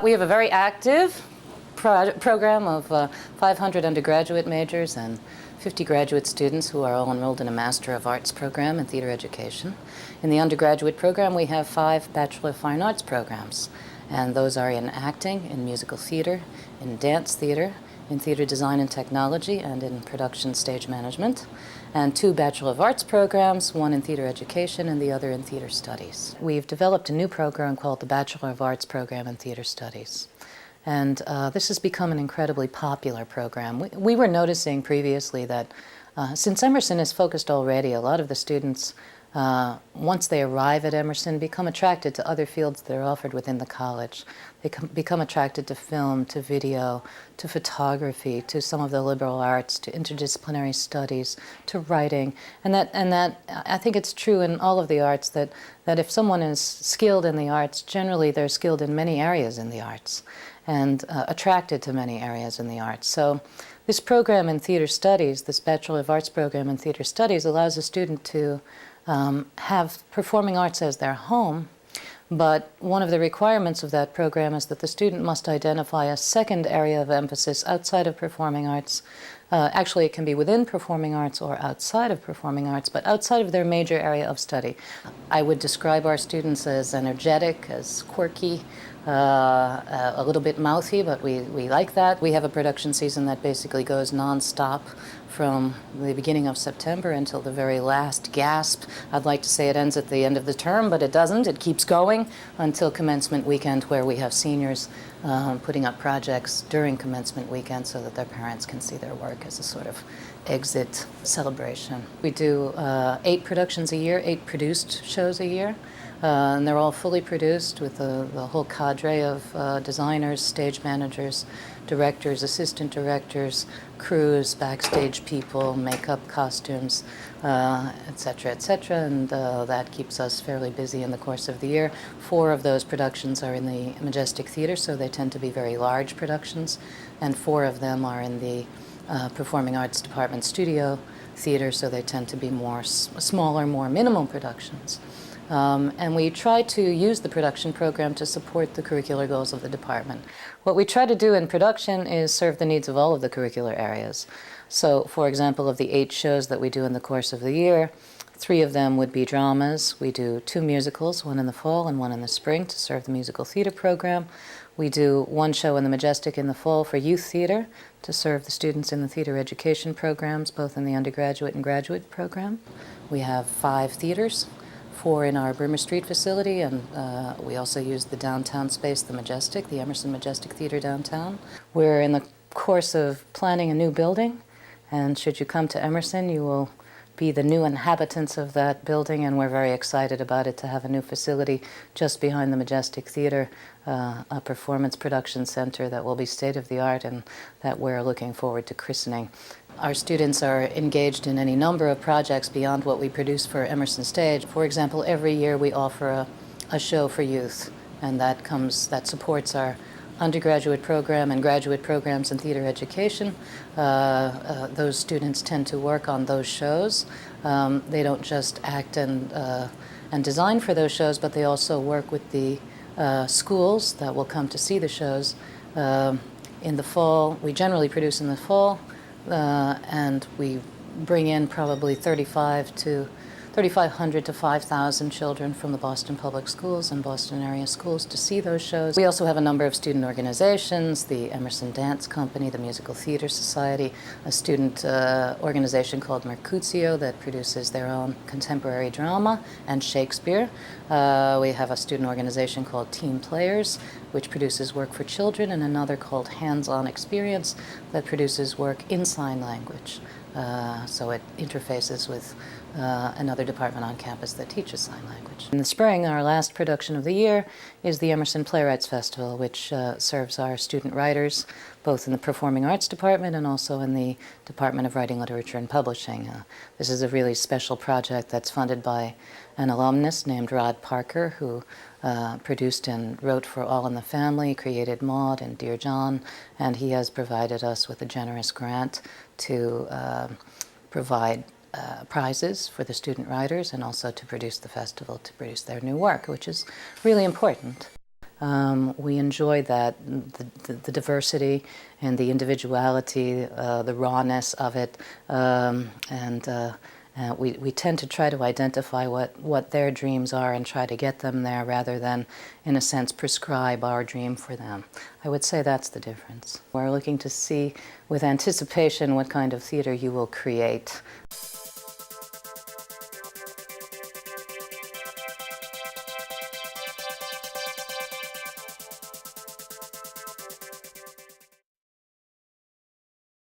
We have a very active program of 500 undergraduate majors and 50 graduate students who are all enrolled in a Master of Arts program in theater education. In the undergraduate program, we have 5 Bachelor of Fine Arts programs, and those are in acting, in musical theater, in dance theater, in theater design and technology, and in production stage management, and 2 Bachelor of Arts programs, one in theater education and the other in theater studies. We've developed a new program called the Bachelor of Arts program in theater studies. And this has become an incredibly popular program. We were noticing previously that since Emerson is focused already, a lot of the students, once they arrive at Emerson, become attracted to other fields that are offered within the college. They become attracted to film, to video, to photography, to some of the liberal arts, to interdisciplinary studies, to writing. And that I think it's true in all of the arts that if someone is skilled in the arts, generally they're skilled in many areas in the arts and attracted to many areas in the arts. So this program in theater studies, this Bachelor of Arts program in theater studies, allows a student to have performing arts as their home, but one of the requirements of that program is that the student must identify a second area of emphasis outside of performing arts. Actually, it can be within performing arts or outside of performing arts, but outside of their major area of study. I would describe our students as energetic, as quirky, a little bit mouthy, but we like that. We have a production season that basically goes non-stop from the beginning of September until the very last gasp. I'd like to say it ends at the end of the term, but it doesn't. It keeps going until commencement weekend, where we have seniors putting up projects during commencement weekend so that their parents can see their work as a sort of exit celebration. We do 8 productions a year, 8 produced shows a year. And they're all fully produced with the whole cadre of designers, stage managers, directors, assistant directors, crews, backstage people, makeup, costumes, etc., etc. And that keeps us fairly busy in the course of the year. 4 of those productions are in the Majestic Theater, so they tend to be very large productions, and 4 of them are in the Performing Arts Department Studio Theater, so they tend to be more smaller, more minimal productions. And we try to use the production program to support the curricular goals of the department. What we try to do in production is serve the needs of all of the curricular areas. So, for example, of the 8 shows that we do in the course of the year, 3 of them would be dramas. We do 2 musicals, one in the fall and one in the spring, to serve the musical theater program. We do 1 show in the Majestic in the fall for youth theater to serve the students in the theater education programs, both in the undergraduate and graduate program. We have 5 theaters. 4 in our Bremer Street facility, and we also use the downtown space, the Majestic, the Emerson Majestic Theater downtown. We're in the course of planning a new building, and should you come to Emerson, you will be the new inhabitants of that building, and we're very excited about it to have a new facility just behind the Majestic Theater, a performance production center that will be state-of-the-art and that we're looking forward to christening. Our students are engaged in any number of projects beyond what we produce for Emerson Stage. For example, every year we offer a show for youth, and that supports our undergraduate program and graduate programs in theater education. Those students tend to work on those shows. They don't just act and design for those shows, but they also work with the schools that will come to see the shows. In the fall, we generally produce in the fall, and we bring in probably 3,500 to 5,000 children from the Boston Public Schools and Boston area schools to see those shows. We also have a number of student organizations, the Emerson Dance Company, the Musical Theater Society, a student organization called Mercutio that produces their own contemporary drama and Shakespeare. We have a student organization called Team Players, which produces work for children, and another called Hands-On Experience that produces work in sign language. So it interfaces with another department on campus that teaches sign language. In the spring, our last production of the year is the Emerson Playwrights Festival, which serves our student writers, both in the Performing Arts Department and also in the Department of Writing, Literature, and Publishing. This is a really special project that's funded by an alumnus named Rod Parker, who produced and wrote for All in the Family, created Maude and Dear John, and he has provided us with a generous grant to provide prizes for the student writers and also to produce the festival, to produce their new work, which is really important. We enjoy that, the diversity and the individuality, the rawness of it, we tend to try to identify what their dreams are and try to get them there rather than, in a sense, prescribe our dream for them. I would say that's the difference. We're looking to see with anticipation what kind of theater you will create.